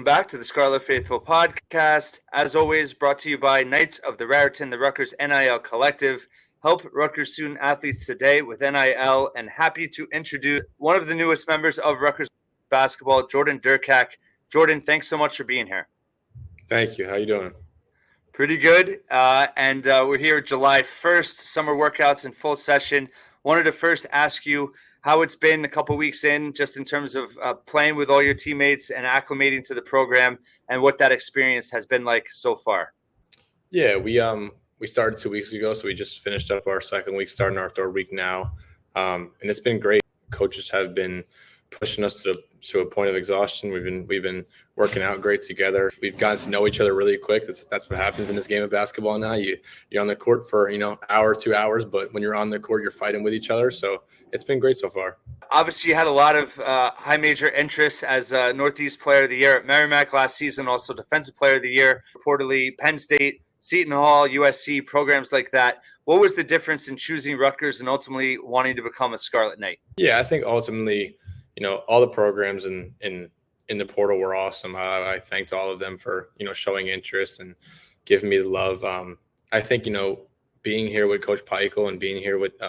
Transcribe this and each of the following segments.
back to the Scarlet Faithful podcast. As always, brought to you by Knights of the Raritan, the Rutgers NIL Collective. Help Rutgers student athletes today with NIL, and happy to introduce one of the newest members of Rutgers basketball, Jordan Derkack. Jordan, thanks so much for being here. Thank you. How you doing? Pretty good. And we're here July 1st, summer workouts in full session. Wanted to first ask you how it's been a couple weeks in, just in terms of playing with all your teammates and acclimating to the program, and what that experience has been like so far. Yeah, we started 2 weeks ago, so we just finished up our second week, starting our third week now, and it's been great. Coaches have been pushing us to a point of exhaustion. We've been working out great together. We've gotten to know each other really quick. That's what happens in this game of basketball now. You're on the court for hour, 2 hours, but when you're on the court, you're fighting with each other. So it's been great so far. Obviously, you had a lot of high major interests as Northeast Player of the Year at Merrimack last season, also Defensive Player of the Year, reportedly Penn State, Seton Hall, USC, programs like that. What was the difference in choosing Rutgers and ultimately wanting to become a Scarlet Knight? Yeah, I think ultimately, all the programs in the portal were awesome. I thanked all of them for, showing interest and giving me the love. I think, being here with Coach Peichel and being here with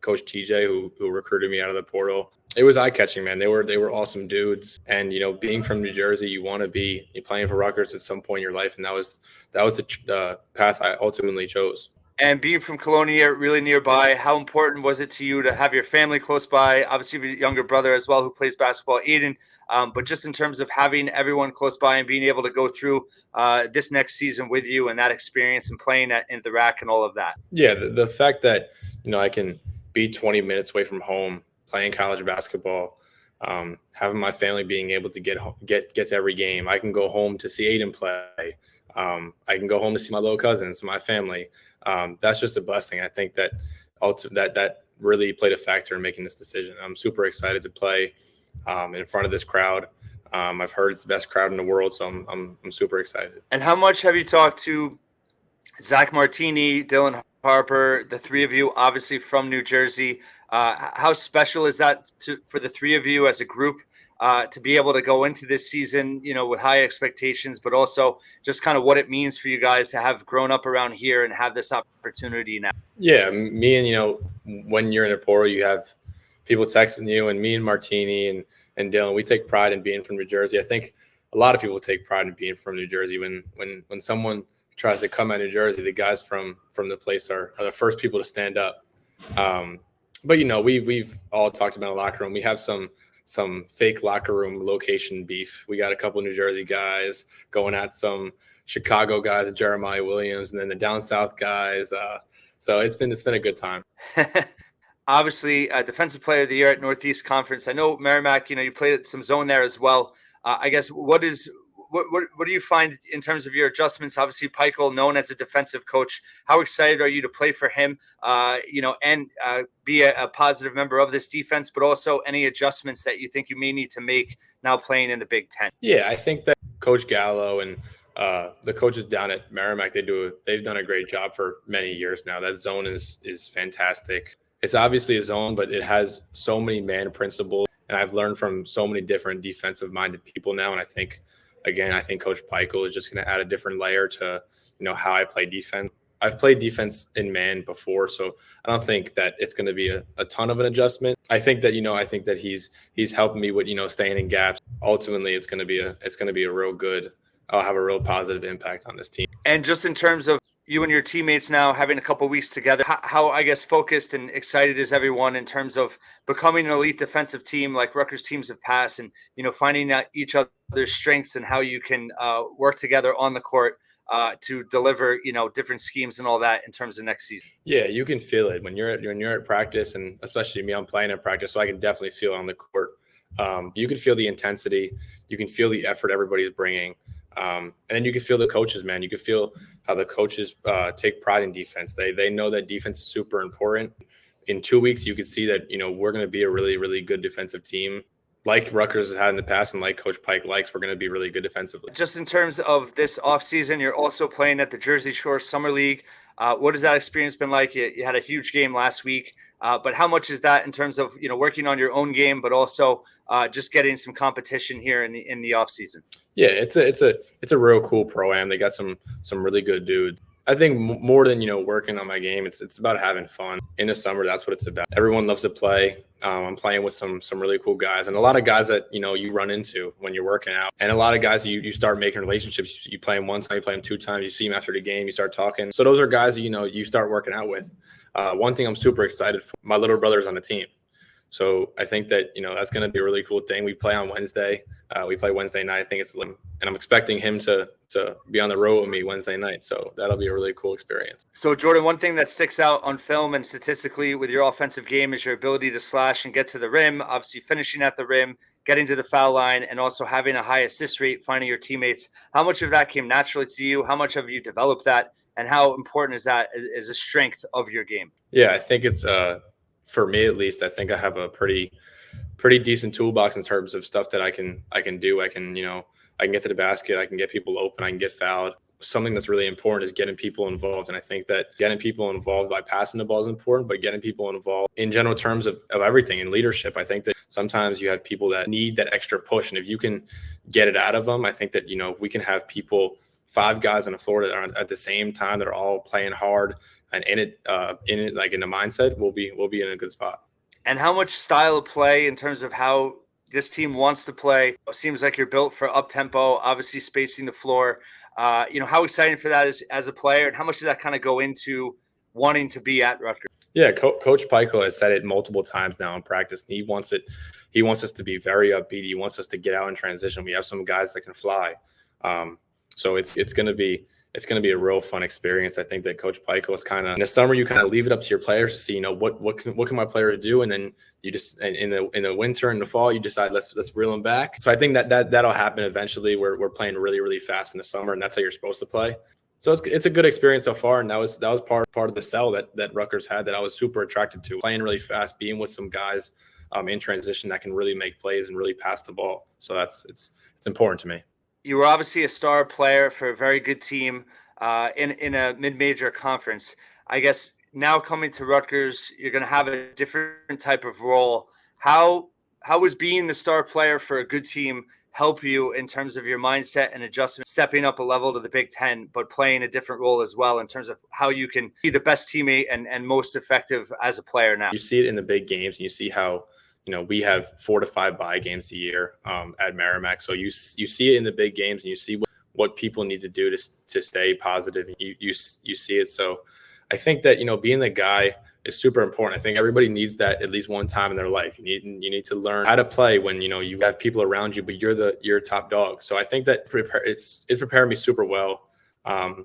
Coach TJ, who recruited me out of the portal, it was eye-catching, man. They were awesome dudes. And, being from New Jersey, you want to be playing for Rutgers at some point in your life. And that was the path I ultimately chose. And being from Colonia, really nearby, how important was it to you to have your family close by? Obviously, your younger brother as well, who plays basketball, Aiden. But just in terms of having everyone close by and being able to go through this next season with you and that experience and playing in the RAC and all of that. Yeah, the fact that, I can be 20 minutes away from home, playing college basketball, having my family being able to get to every game. I can go home to see Aiden play. I can go home to see my little cousins, my family. That's just a blessing. I think that really played a factor in making this decision. I'm super excited to play in front of this crowd. I've heard it's the best crowd in the world, so I'm super excited. And how much have you talked to Zach Martini, Dylan Harper, the three of you, obviously from New Jersey? How special is that for the three of you as a group? To be able to go into this season, with high expectations, but also just kind of what it means for you guys to have grown up around here and have this opportunity now. Yeah, me and, when you're in a portal, you have people texting you, and me and Martini and Dylan, we take pride in being from New Jersey. I think a lot of people take pride in being from New Jersey. When someone tries to come out of New Jersey, the guys from the place are the first people to stand up. But, we've all talked about a locker room. We have some fake locker room location beef. We got a couple of New Jersey guys going at some Chicago guys, Jeremiah Williams, and then the down south guys. So it's been a good time. Obviously, Defensive Player of the Year at Northeast Conference. I know Merrimack, you played some zone there as well. I guess what do you find in terms of your adjustments? Obviously, Peichel, known as a defensive coach. How excited are you to play for him, and be a positive member of this defense, but also any adjustments that you think you may need to make now playing in the Big Ten? Yeah, I think that Coach Gallo and the coaches down at Merrimack, they've done a great job for many years now. That zone is fantastic. It's obviously a zone, but it has so many man principles, and I've learned from so many different defensive-minded people now, and I think Coach Peichel is just going to add a different layer to, how I play defense. I've played defense in man before, so I don't think that it's going to be a ton of an adjustment. I think that he's helping me with, staying in gaps. Ultimately, it's going to be a real good. I'll have a real positive impact on this team. And just in terms of you and your teammates now having a couple of weeks together, how I guess focused and excited is everyone in terms of becoming an elite defensive team like Rutgers teams have passed, and finding out each other's strengths and how you can work together on the court to deliver different schemes and all that in terms of next season. Yeah, you can feel it when you're at practice, and especially me, I'm playing at practice, so I can definitely feel it on the court. You can feel the intensity, you can feel the effort everybody is bringing. And then you can feel the coaches, man. You can feel how the coaches take pride in defense. They know that defense is super important. In 2 weeks, you can see that, we're going to be a really, really good defensive team. Like Rutgers has had in the past and like Coach Pike likes, we're going to be really good defensively. Just in terms of this offseason, you're also playing at the Jersey Shore Summer League. What has that experience been like? You had a huge game last week, but how much is that in terms of working on your own game, but also just getting some competition here in the off season? Yeah, it's a real cool pro-am. They got some really good dudes. I think more than working on my game, it's about having fun in the summer. That's what it's about. Everyone loves to play. I'm playing with some really cool guys, and a lot of guys that you run into when you're working out, and a lot of guys you start making relationships. You play them one time, you play them two times, you see them after the game, you start talking. So those are guys you start working out with. One thing I'm super excited for, my little brother's on the team. So I think that, that's going to be a really cool thing. We play on Wednesday. We play Wednesday night. I think and I'm expecting him to be on the road with me Wednesday night. So that'll be a really cool experience. So Jordan, one thing that sticks out on film and statistically with your offensive game is your ability to slash and get to the rim, obviously finishing at the rim, getting to the foul line, and also having a high assist rate, finding your teammates. How much of that came naturally to you? How much have you developed that? And how important is that as a strength of your game? Yeah, I think it's for me at least, I think I have a pretty decent toolbox in terms of stuff that I can do. I can get to the basket. I can get people open. I can get fouled. Something that's really important is getting people involved. And I think that getting people involved by passing the ball is important, but getting people involved in general terms of everything in leadership. I think that sometimes you have people that need that extra push. And if you can get it out of them, I think that, if we can have people, 5 guys on the floor that are at the same time, that are all playing hard and in it like in the mindset, we'll be in a good spot. And how much style of play in terms of how this team wants to play? It seems like you're built for up tempo, obviously spacing the floor. How exciting for that is as a player, and how much does that kind of go into wanting to be at Rutgers? Yeah, Coach Pico has said it multiple times now in practice. He wants us to be very upbeat. He wants us to get out in transition. We have some guys that can fly. So it's going to be a real fun experience. I think that Coach Pico is kind of, in the summer, you kind of leave it up to your players to see, what can my players do, and then you just in the winter and the fall, you decide let's reel them back. So I think that'll happen eventually. We're playing really, really fast in the summer, and that's how you're supposed to play. So it's a good experience so far, and that was part of the sell that Rutgers had that I was super attracted to. Playing really fast, being with some guys in transition that can really make plays and really pass the ball. So it's important to me. You were obviously a star player for a very good team in a mid-major conference. I guess now coming to Rutgers, you're going to have a different type of role. How was being the star player for a good team help you in terms of your mindset and adjustment, stepping up a level to the Big Ten, but playing a different role as well in terms of how you can be the best teammate and most effective as a player now? You see it in the big games, and you see how we have 4 to 5 bye games a year at Merrimack. So you see it in the big games, and you see what people need to do to stay positive. You see it. So I think that, being the guy is super important. I think everybody needs that at least one time in their life. You need to learn how to play when, you have people around you, but you're top dog. So I think that it's prepared me super well. And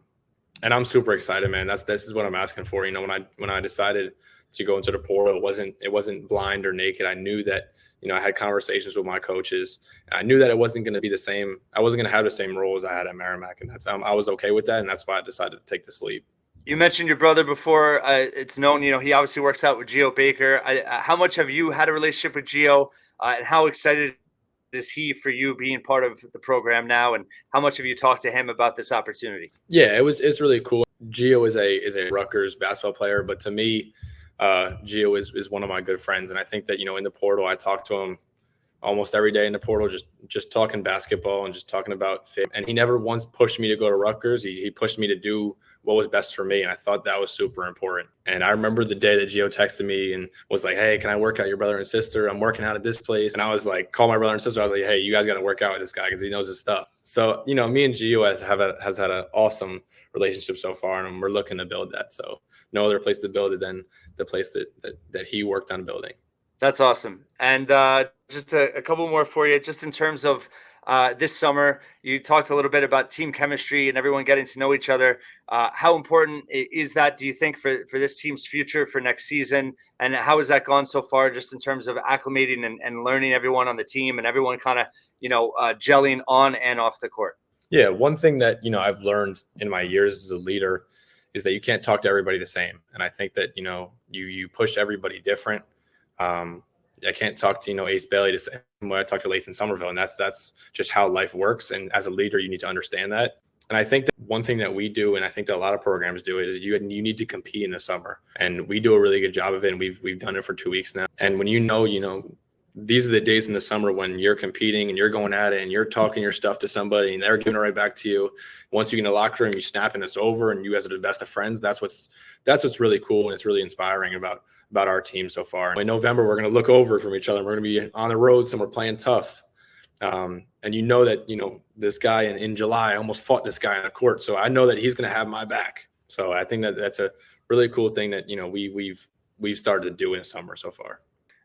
I'm super excited, man. This is what I'm asking for. When I decided to go into the portal, it wasn't blind or naked. I knew that, I had conversations with my coaches, and I knew that it wasn't going to be the same. I wasn't going to have the same role as I had at Merrimack, and I was okay with that, and that's why I decided to take this leap. You mentioned your brother before. It's known, he obviously works out with Geo Baker. How much have you had a relationship with Geo, and how excited is he for you being part of the program now? And how much have you talked to him about this opportunity? Yeah, it's really cool. Geo is a Rutgers basketball player, but to me, Gio is one of my good friends. And I think that, in the portal, I talk to him almost every day in the portal, just talking basketball and just talking about fit. And he never once pushed me to go to Rutgers. He pushed me to do what was best for me. And I thought that was super important. And I remember the day that Gio texted me and was like, "Hey, can I work out your brother and sister? I'm working out at this place." And I was like, call my brother and sister. I was like, "Hey, you guys got to work out with this guy because he knows his stuff." So, me and Gio has had an awesome relationship so far, and we're looking to build that. So no other place to build it than the place that he worked on building. That's awesome. And just a couple more for you, just in terms of this summer, you talked a little bit about team chemistry and everyone getting to know each other. How important is that, do you think, for this team's future for next season? And how has that gone so far, just in terms of acclimating and learning everyone on the team and everyone kind of, gelling on and off the court? Yeah, one thing that, I've learned in my years as a leader is that you can't talk to everybody the same. And I think that, you push everybody different. I can't talk to, Ace Bailey the same way I talk to Lathan Somerville. And that's just how life works. And as a leader, you need to understand that. And I think that one thing that we do, and I think that a lot of programs do it, is you need to compete in the summer. And we do a really good job of it. And we've done it for 2 weeks now. And when you know, these are the days in the summer when you're competing and you're going at it and you're talking your stuff to somebody and they're giving it right back to you. Once you get in the locker room, you snap and it's over and you guys are the best of friends. That's what's really cool, and it's really inspiring about our team so far. In November, we're going to look over from each other. We're going to be on the road somewhere playing tough. And that, this guy in July, I almost fought this guy on a court. So I know that he's going to have my back. So I think that that's a really cool thing that, we've started to do in the summer so far.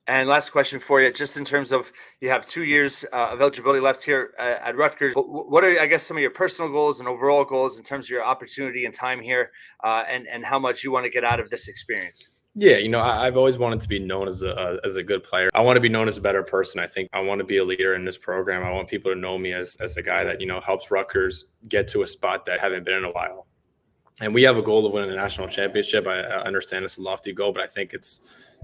And last question for you, just in terms of, you have 2 years of eligibility left here at Rutgers. What are, I guess, some of your personal goals and overall goals in terms of your opportunity and time here, and how much you want to get out of this experience? Yeah, I've always wanted to be known as a good player. I want to be known as a better person. I think I want to be a leader in this program. I want people to know me as a guy that, helps Rutgers get to a spot that haven't been in a while. And we have a goal of winning a national championship. I understand it's a lofty goal, but I think it's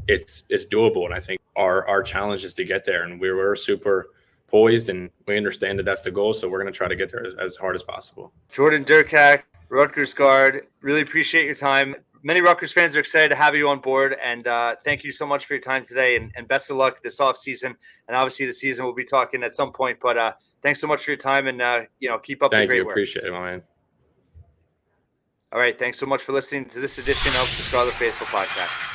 doable. And I think our challenge is to get there. And we're super poised, and we understand that that's the goal. So we're going to try to get there as hard as possible. Jordan Derkack, Rutgers guard, really appreciate your time. Many Rutgers fans are excited to have you on board, and thank you so much for your time today, and best of luck this offseason. And obviously the season, we'll be talking at some point, but thanks so much for your time, and keep up the great work. Appreciate it, my man. All right, thanks so much for listening to this edition of the Scarlet Faithful Podcast.